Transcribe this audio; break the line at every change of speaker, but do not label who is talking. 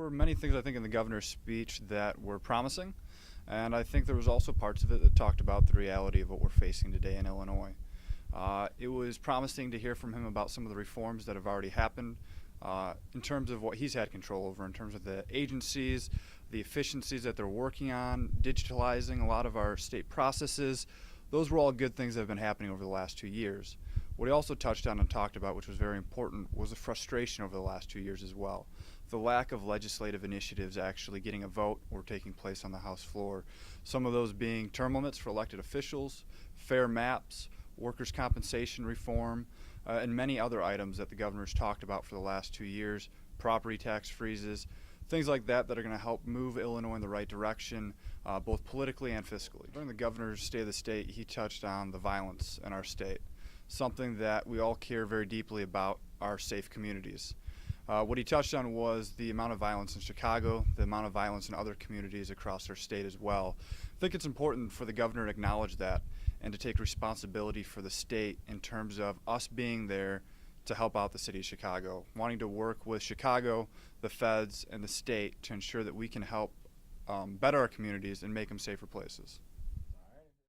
were many things I think in the governor's speech that were promising, and I think there was also parts of it that talked about the reality of what we're facing today in Illinois. It was promising to hear from him about some of the reforms that have already happened in terms of what he's had control over, in terms of the agencies, the efficiencies that they're working on, digitalizing a lot of our state processes. Those were all good things that have been happening over the last 2 years. What he also touched on and talked about, which was very important, was the frustration over the last 2 years as well. The lack of legislative initiatives actually getting a vote or taking place on the House floor. Some of those being term limits for elected officials, fair maps, workers' compensation reform, and many other items that the governor's talked about for the last 2 years, property tax freezes, things like that that are going to help move Illinois in the right direction, both politically and fiscally. During the governor's State of the State, he touched on the violence in our state, something that we all care very deeply about, our safe communities. What he touched on was the amount of violence in Chicago, the amount of violence in other communities across our state as well. I think it's important for the governor to acknowledge that and to take responsibility for the state in terms of us being there to help out the city of Chicago, wanting to work with Chicago, the feds, and the state to ensure that we can help better our communities and make them safer places.